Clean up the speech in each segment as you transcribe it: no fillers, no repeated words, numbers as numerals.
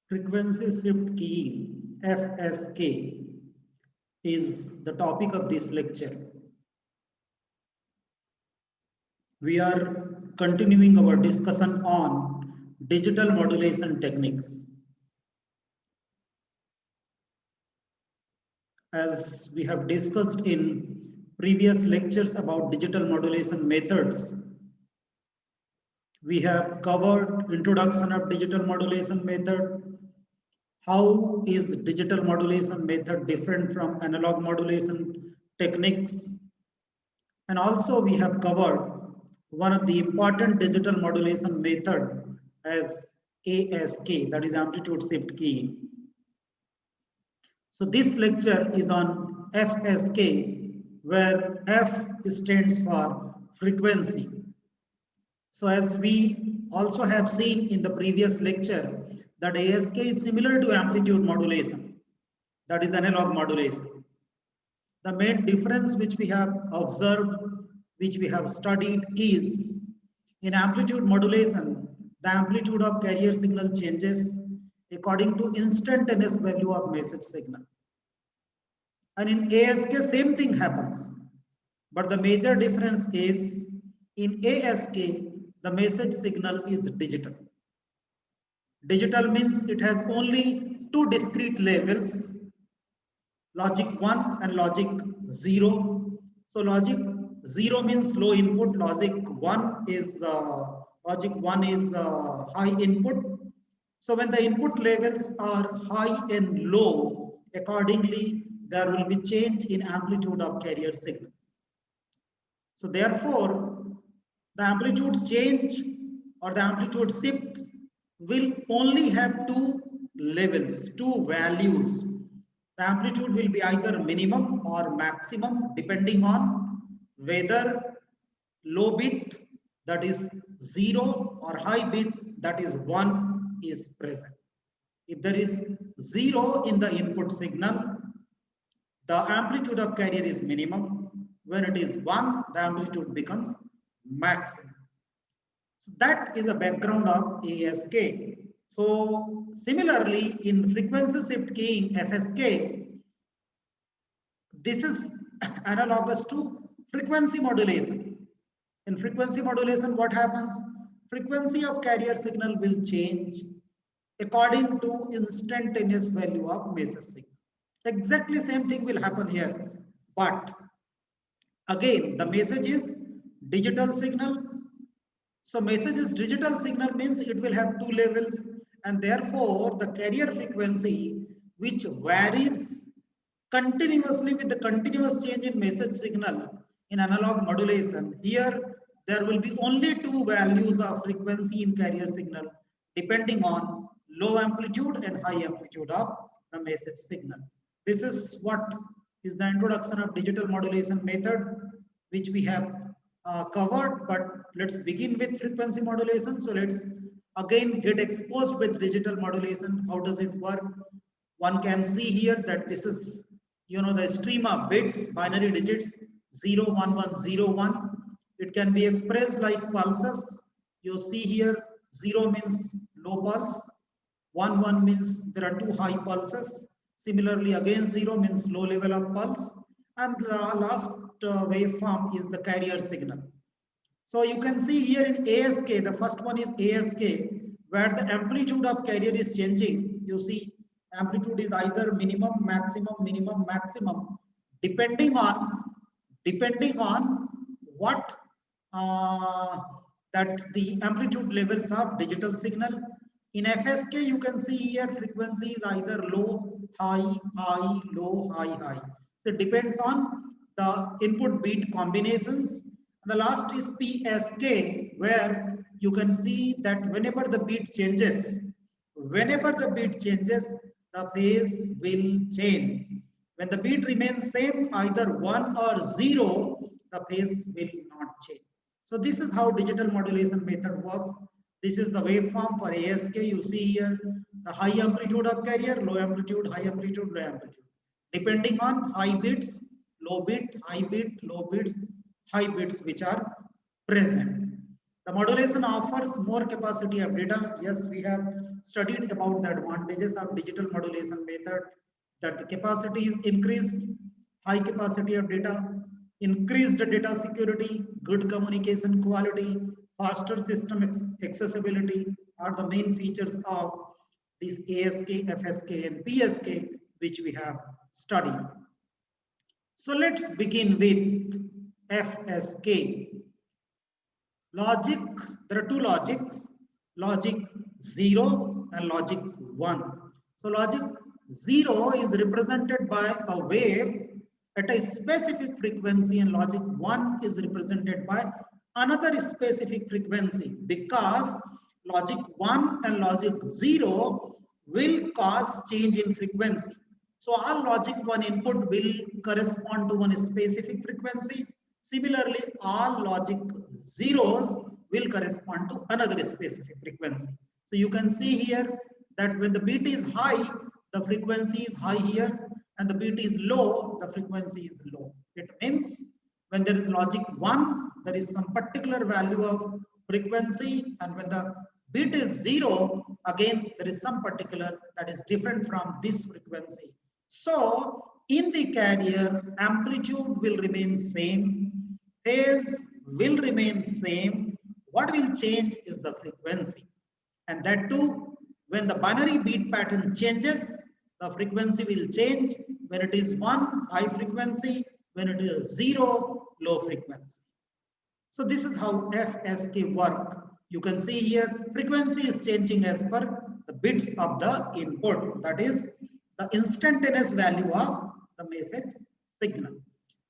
Frequency shift keying (FSK) is the topic of this lecture. We are continuing our discussion on digital modulation techniques. As we have discussed in previous lectures about digital modulation methods, we have covered introduction of digital modulation method. How is digital modulation method different from analog modulation techniques? And also we have covered one of the important digital modulation method as ASK, that is amplitude shift keying. So this lecture is on FSK, where F stands for frequency. So as we also have seen in the previous lecture, that ASK is similar to amplitude modulation, that is analog modulation. The main difference which we have observed, which we have studied, is in amplitude modulation, the amplitude of carrier signal changes according to instantaneous value of message signal. And in ASK, same thing happens. But the major difference is in ASK, the message signal is digital. Digital means it has only two discrete levels, logic 1 and logic 0. So logic 0 means low input, logic 1 is high input. So when the input levels are high and low, accordingly there will be change in amplitude of carrier signal. So therefore the amplitude change or the amplitude shift will only have two levels, two values. The amplitude will be either minimum or maximum depending on whether low bit, that is 0, or high bit, that is 1, is present. If there is 0 in the input signal, the amplitude of carrier is minimum. When it is 1, the amplitude becomes maximum. So that is a background of ASK. So similarly, in frequency shift keying FSK, this is analogous to frequency modulation. In frequency modulation, what happens? Frequency of carrier signal will change according to instantaneous value of message signal. Exactly same thing will happen here. But again, the message is digital signal. So message is digital signal means it will have two levels, and therefore the carrier frequency, which varies continuously with the continuous change in message signal in analog modulation. Here there will be only two values of frequency in carrier signal depending on low amplitude and high amplitude of the message signal. This is what is the introduction of digital modulation method, which we have covered. But let's begin with frequency modulation. So let's again get exposed with digital modulation. How does it work? One can see here that this is, the stream of bits, binary digits, 0, 1, 1, 0, 1. It can be expressed like pulses. You see here 0 means low pulse, 1, 1 means there are two high pulses. Similarly, again 0 means low level of pulse, and the last waveform is the carrier signal. So you can see here in ASK, the first one is ASK, where the amplitude of carrier is changing. You see amplitude is either minimum, maximum, depending on what that the amplitude levels of digital signal. In FSK, you can see here frequency is either low, high, high, low, high, high. So it depends on the input beat combinations. And the last is PSK, where you can see that whenever the beat changes, the phase will change. When the beat remains same, either 1 or 0, the phase will not change. So this is how digital modulation method works. This is the waveform for ASK. You see here the high amplitude of carrier, low amplitude, high amplitude, low amplitude. Depending on high bits, low bit, high bit, low bits, high bits which are present. The modulation offers more capacity of data. Yes, we have studied about the advantages of digital modulation method, that the capacity is increased, high capacity of data, increased data security, good communication quality, faster system accessibility are the main features of this ASK, FSK and PSK which we have studied. So let's begin with FSK. Logic, there are two logics, logic 0 and logic 1. So logic 0 is represented by a wave at a specific frequency, and logic 1 is represented by another specific frequency, because logic 1 and logic 0 will cause change in frequency. So all logic 1 input will correspond to one specific frequency. Similarly, all logic zeros will correspond to another specific frequency. So you can see here that when the bit is high, the frequency is high here, and the bit is low, the frequency is low. It means when there is logic 1, there is some particular value of frequency, and when the bit is 0, again there is some particular that is different from this frequency. So in the carrier, amplitude will remain same, phase will remain same. What will change is the frequency, and that too, when the binary beat pattern changes, the frequency will change. When it is 1, high frequency, when it is 0, low frequency. So this is how FSK work. You can see here frequency is changing as per the bits of the input, that is the instantaneous value of the message signal.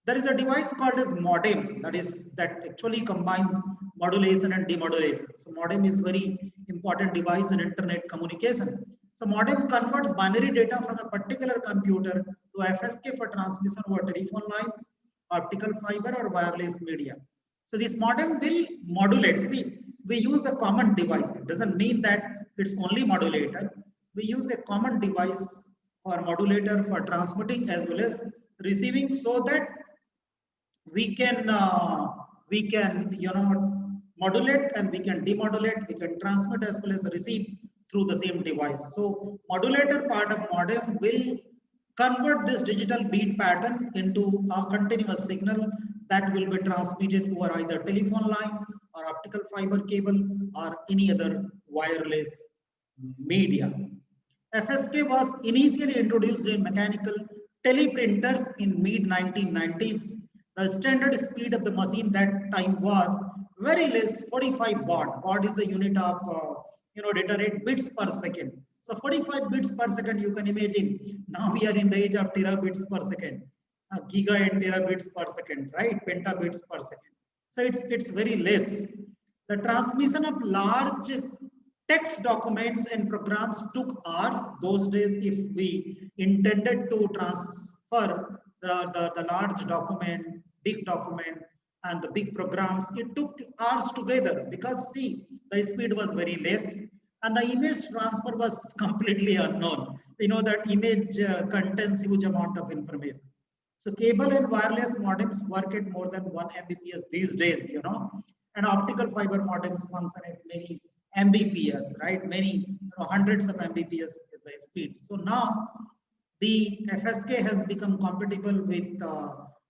There is a device called as modem, that actually combines modulation and demodulation. So modem is very important device in internet communication. So modem converts binary data from a particular computer to FSK for transmission over telephone lines, optical fiber or wireless media. So this modem will modulate. See, we use a common device. It doesn't mean that it's only modulator. We use a common device for modulator for transmitting as well as receiving, so that we can modulate and we can demodulate, we can transmit as well as receive through the same device. So modulator part of modem will convert this digital beat pattern into a continuous signal that will be transmitted over either telephone line or optical fiber cable or any other wireless media. FSK was initially introduced in mechanical teleprinters in mid-1990s. The standard speed of the machine that time was very less, 45 baud. Baud is a unit of data rate, bits per second. So 45 bits per second, you can imagine. Now we are in the age of terabits per second, giga and terabits per second, right? Pentabits per second. So it's very less. The transmission of large text documents and programs took hours. Those days, if we intended to transfer the large document, big document, and the big programs, it took hours together, because see, the speed was very less and the image transfer was completely unknown. You know that image contains huge amount of information. So cable and wireless modems work at more than 1 Mbps these days, and optical fiber modems function at many Mbps, right? Many hundreds of Mbps is the speed. So now the FSK has become compatible with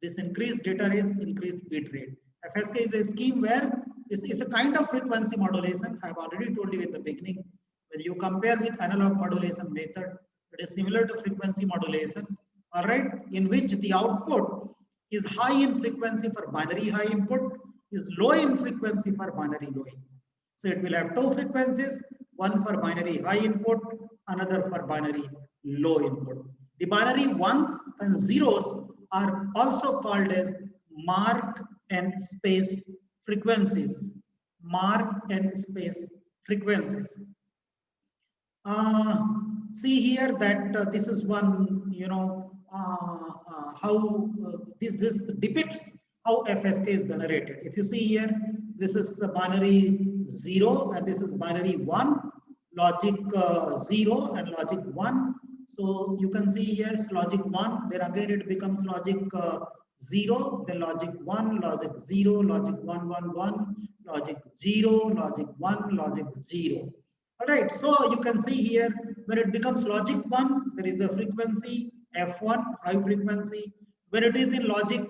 this increased data rate, increased bit rate. FSK is a scheme where it's a kind of frequency modulation. I've already told you at the beginning. When you compare with analog modulation method, it is similar to frequency modulation, all right, in which the output is high in frequency for binary high input, is low in frequency for binary low input. So it will have two frequencies, one for binary high input, another for binary low input. The binary ones and zeros are also called as mark and space frequencies. Mark and space frequencies. See here that this is one, how this depicts how FSK is generated. If you see here, this is a binary 0 and this is binary 1, logic 0 and logic 1. So you can see here it's logic 1, then again it becomes logic 0, then logic 1, logic 0, logic 1, 1, 1, logic 0, logic 1, logic 0. All right, so you can see here when it becomes logic 1, there is a frequency F1, high frequency. When it is in logic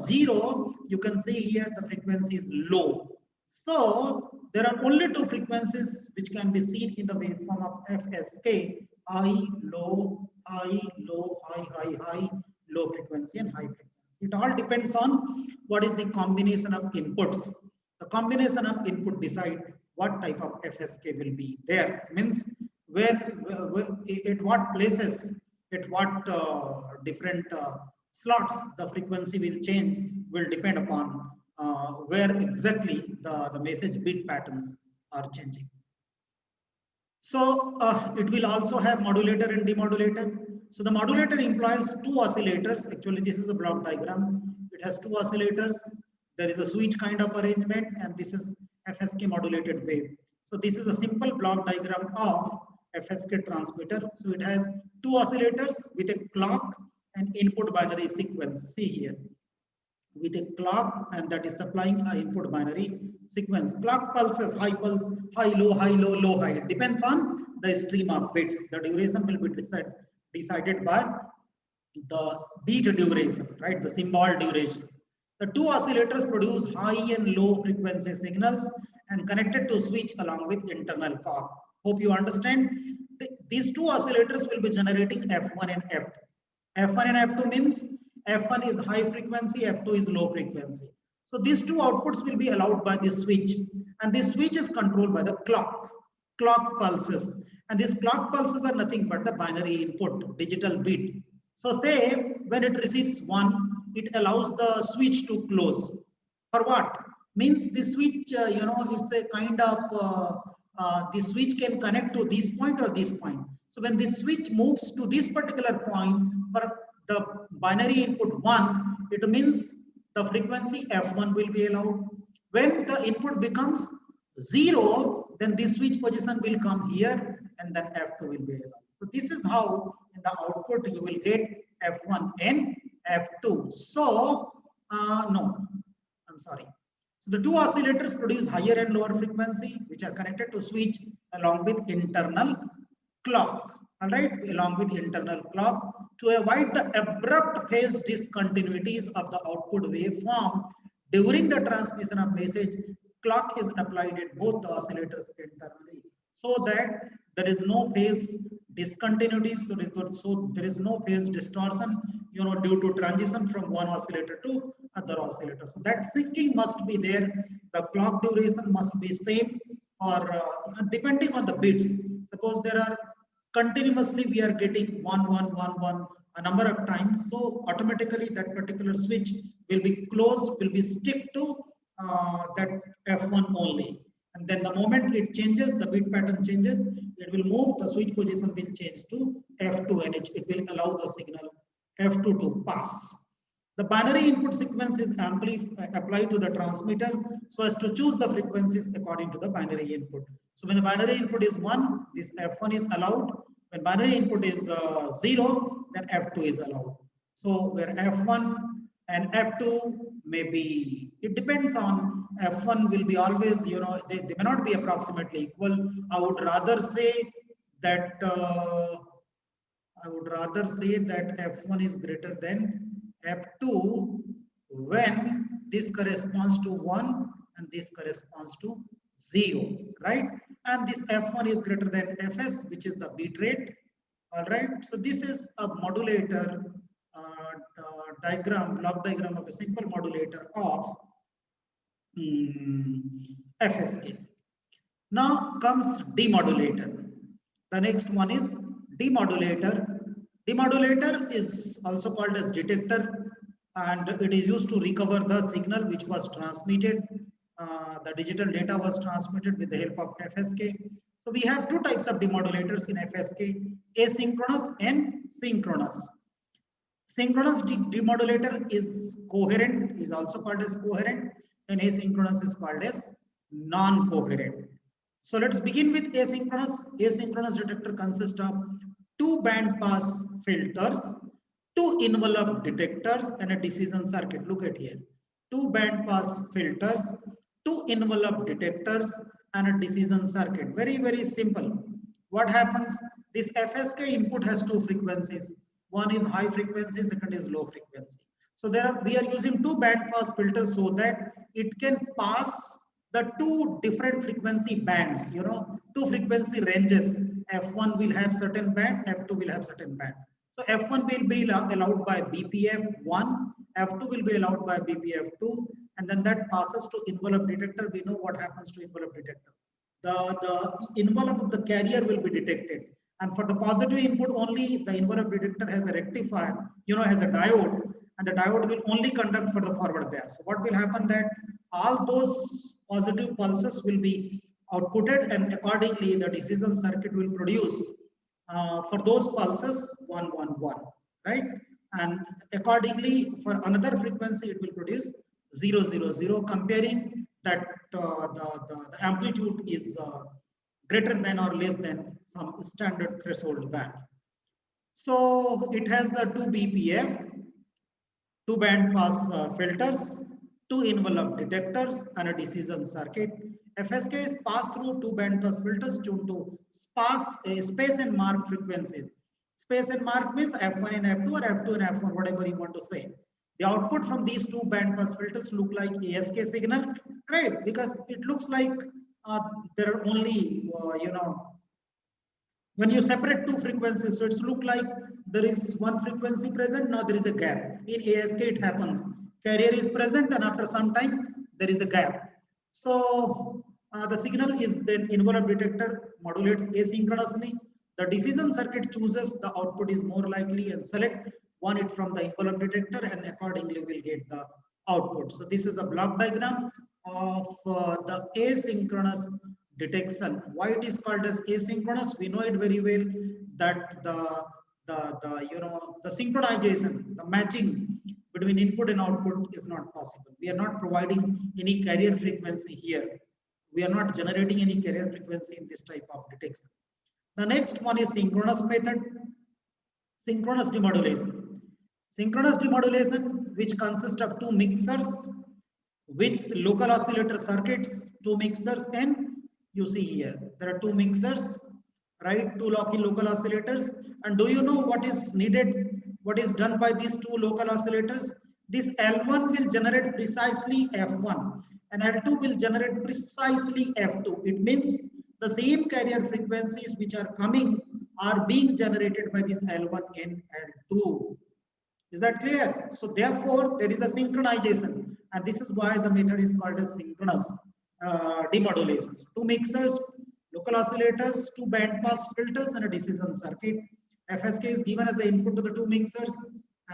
0, you can see here the frequency is low. So there are only two frequencies which can be seen in the waveform of FSK: high, low, high, low, high, high, high, low frequency and high frequency. It all depends on what is the combination of inputs. The combination of input decide what type of FSK will be there. Means where at what places, at what different slots the frequency will change will depend upon where exactly the message bit patterns are changing. So it will also have modulator and demodulator. So the modulator employs two oscillators. Actually, this is a block diagram. It has two oscillators. There is a switch kind of arrangement, and this is FSK modulated wave. So this is a simple block diagram of FSK transmitter. So it has two oscillators with a clock and input binary sequence. See here, with a clock, and that is supplying an input binary sequence. Clock pulses, high pulse, high, low, low, high. It depends on the stream of bits. The duration will be decided by the beat duration, right? The symbol duration. The two oscillators produce high and low frequency signals and connected to switch along with internal clock. Hope you understand. These two oscillators will be generating F1 and F2. F1 and F2 means F1 is high frequency, F2 is low frequency. So these two outputs will be allowed by this switch, and this switch is controlled by the clock pulses. And these clock pulses are nothing but the binary input, digital bit. So say when it receives 1, it allows the switch to close. For what? Means the switch, it's a kind of, the switch can connect to this point or this point. So when the switch moves to this particular point for the binary input 1, it means the frequency F1 will be allowed. When the input becomes 0, then the switch position will come here and then F2 will be allowed. So this is how in the output you will get F1 and F2. So, no, I'm sorry. So the two oscillators produce higher and lower frequency, which are connected to switch along with internal clock. All right, along with internal clock. To avoid the abrupt phase discontinuities of the output waveform during the transmission of message, clock is applied at both the oscillators internally, so that there is no phase discontinuity. So there is no phase distortion, due to transition from one oscillator to other oscillator. So that syncing must be there. The clock duration must be same, or depending on the bits. Suppose there are continuously we are getting 1 1 1 1 a number of times, so automatically that particular switch will be closed, will be stick to that F1 only. And then the moment it changes, the bit pattern changes, it will move, the switch position will change to F2, and it will allow the signal F2 to pass. The binary input sequence is applied to the transmitter so as to choose the frequencies according to the binary input. So when the binary input is 1, this F1 is allowed. When binary input is 0, then F2 is allowed. So where F1 and F2 may be, it depends on, F1 will be always, they may not be approximately equal. I would rather say that F1 is greater than F2 when this corresponds to 1 and this corresponds to 0, right? And this F1 is greater than Fs, which is the bit rate. All right. So this is a modulator block diagram of a simple modulator of FSK. Now comes demodulator. The next one is demodulator. Demodulator is also called as detector, and it is used to recover the signal which was transmitted. The digital data was transmitted with the help of FSK. So we have two types of demodulators in FSK: asynchronous and synchronous. Synchronous demodulator is coherent, is also called as coherent, and asynchronous is called as non-coherent. So let's begin with asynchronous. Asynchronous detector consists of two band pass filters, two envelope detectors, and a decision circuit. Look at here. Two band pass filters, two envelope detectors and a decision circuit. Very, very simple. What happens? This FSK input has two frequencies. One is high frequency, second is low frequency. So we are using two band pass filters so that it can pass the two different frequency bands, two frequency ranges. F1 will have certain band, F2 will have certain band. So F1 will be allowed by BPF1, F2 will be allowed by BPF2, and then that passes to envelope detector. We know what happens to envelope detector. The envelope of the carrier will be detected. And for the positive input only, the envelope detector has a rectifier, has a diode, and the diode will only conduct for the forward bias. So what will happen that all those positive pulses will be outputted, and accordingly the decision circuit will produce for those pulses 111, right? And accordingly for another frequency it will produce 000, comparing that the amplitude is greater than or less than some standard threshold band. So it has the two BPF, two band pass filters, two envelope detectors, and a decision circuit. FSK is passed through two band pass filters tuned to space and mark frequencies. Space and mark means F1 and F2 or F2 and F1, whatever you want to say. The output from these two band pass filters look like ASK signal, right? Because it looks like there are only, when you separate two frequencies, so it's look like there is one frequency present, now there is a gap. In ASK it happens. Carrier is present and after some time there is a gap. So the signal is then envelope detector modulates asynchronously. The decision circuit chooses the output is more likely and select one it from the envelope detector and accordingly will get the output. So this is a block diagram of the asynchronous detection. Why it is called as asynchronous? We know it very well that the synchronization, the matching between input and output is not possible. We are not providing any carrier frequency here. We are not generating any carrier frequency in this type of detection. The next one is synchronous method, synchronous demodulation. Synchronous demodulation, which consists of two mixers with local oscillator circuits, two mixers, and you see here, there are two mixers, right? Two local oscillators. And do you know what is needed? What is done by these two local oscillators? This L1 will generate precisely F1 and L2 will generate precisely F2. It means the same carrier frequencies which are coming are being generated by this L1 and L2. Is that clear? So therefore, there is a synchronization, and this is why the method is called as synchronous demodulation. Two mixers, local oscillators, two band pass filters, and a decision circuit. FSK is given as the input to the two mixers,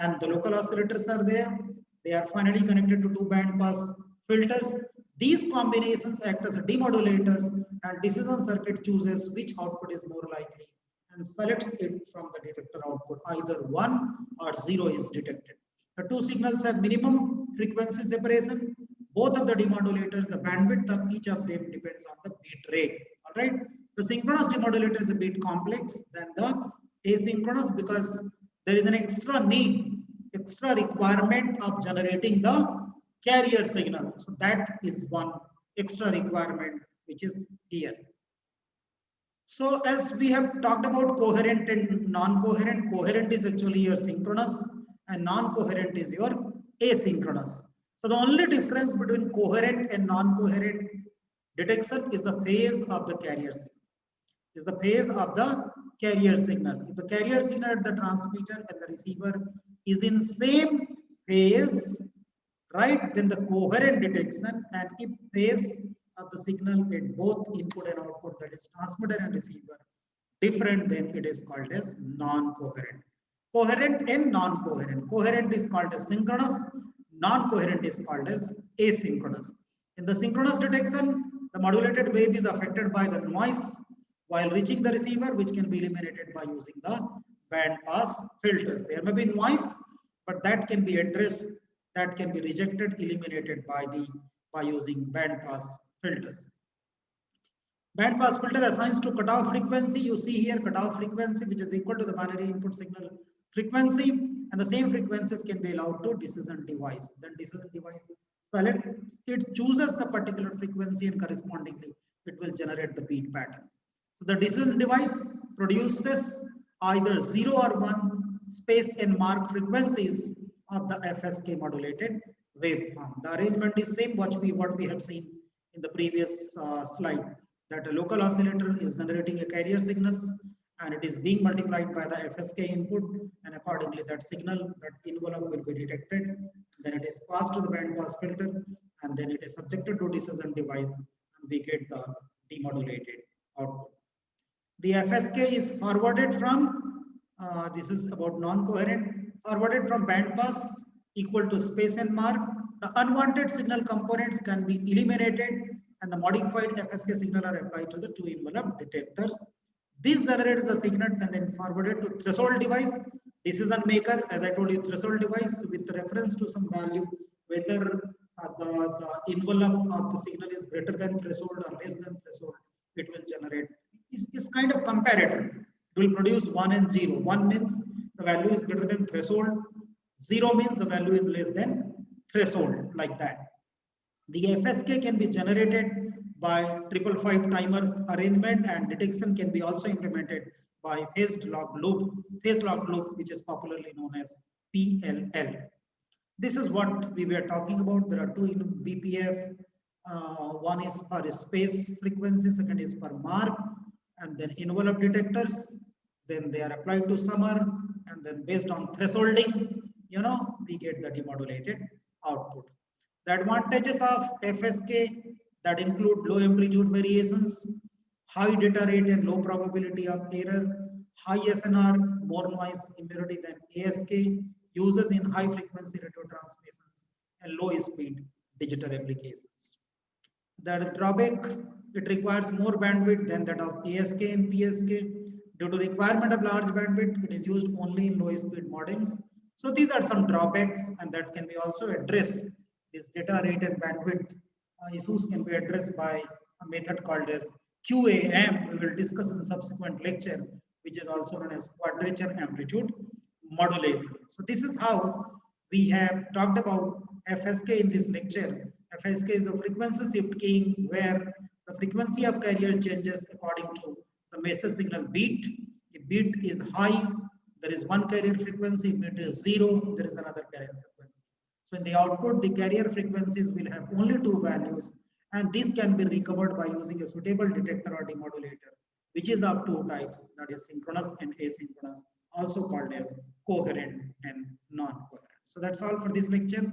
and the local oscillators are there. They are finally connected to two band pass filters. These combinations act as demodulators, and decision circuit chooses which output is more likely and selects it from the detector output. Either 1 or 0 is detected. The two signals have minimum frequency separation. Both of the demodulators, the bandwidth of each of them depends on the bit rate. All right. The synchronous demodulator is a bit complex than the asynchronous because there is an extra requirement of generating the carrier signal. So that is one extra requirement which is here. So as we have talked about coherent and non-coherent, coherent is actually your synchronous and non-coherent is your asynchronous. So the only difference between coherent and non-coherent detection is the phase of the carrier signal. Is the phase of the carrier signal. If the carrier signal at the transmitter and the receiver is in same phase, right, then the coherent detection, and if phase of the signal at both input and output, that is transmitter and receiver, different, then it is called as non-coherent. Coherent and non-coherent. Coherent is called as synchronous, non-coherent is called as asynchronous. In the synchronous detection, the modulated wave is affected by the noise while reaching the receiver, which can be eliminated by using the band pass filters. There may be noise, but that can be addressed, that can be rejected, eliminated by using band pass filters. Band pass filter assigns to cutoff frequency. You see here cutoff frequency, which is equal to the binary input signal frequency, and the same frequencies can be allowed to decision device. Then decision device select, it chooses the particular frequency and correspondingly it will generate the beat pattern. So the decision device produces either 0 or 1 space and mark frequencies of the FSK modulated waveform. The arrangement is same what we have seen in the previous slide, that a local oscillator is generating a carrier signals and it is being multiplied by the FSK input, and accordingly that signal, that envelope will be detected, then it is passed to the band pass filter, and then it is subjected to decision device and we get the demodulated output. The FSK is forwarded from, this is about non-coherent, forwarded from band pass equal to space and mark. The unwanted signal components can be eliminated and the modified FSK signal are applied to the two envelope detectors. This generates the signal and then forwarded to threshold device. Decision maker, as I told you, threshold device with reference to some value, whether the envelope of the signal is greater than threshold or less than threshold, it will generate. It's kind of comparator. It will produce 1 and 0. 1 means the value is greater than threshold. 0 means the value is less than threshold, like that. The FSK can be generated by 555 timer arrangement, and detection can be also implemented by phase lock loop, which is popularly known as PLL. This is what we were talking about. There are two in BPF. One is for space frequency, second is for mark, and then envelope detectors. Then they are applied to summer, and then based on thresholding, we get the demodulated output. The advantages of FSK that include low amplitude variations, high data rate and low probability of error, high SNR, more noise immunity than ASK, uses in high frequency radio transmissions and low speed digital applications. The drawback, it requires more bandwidth than that of ASK and PSK. Due to requirement of large bandwidth, it is used only in low speed modems. So these are some drawbacks, and that can be also addressed. This data rate and bandwidth issues can be addressed by a method called as QAM. We will discuss in subsequent lecture, which is also known as quadrature amplitude modulation. So this is how we have talked about FSK in this lecture. FSK is a frequency shift keying where the frequency of carrier changes according to the message signal beat. If beat is high, there is one carrier frequency. If beat is 0, there is another carrier frequency. So in the output, the carrier frequencies will have only two values, and these can be recovered by using a suitable detector or demodulator, which is of two types, that is synchronous and asynchronous, also called as coherent and non-coherent. So that's all for this lecture.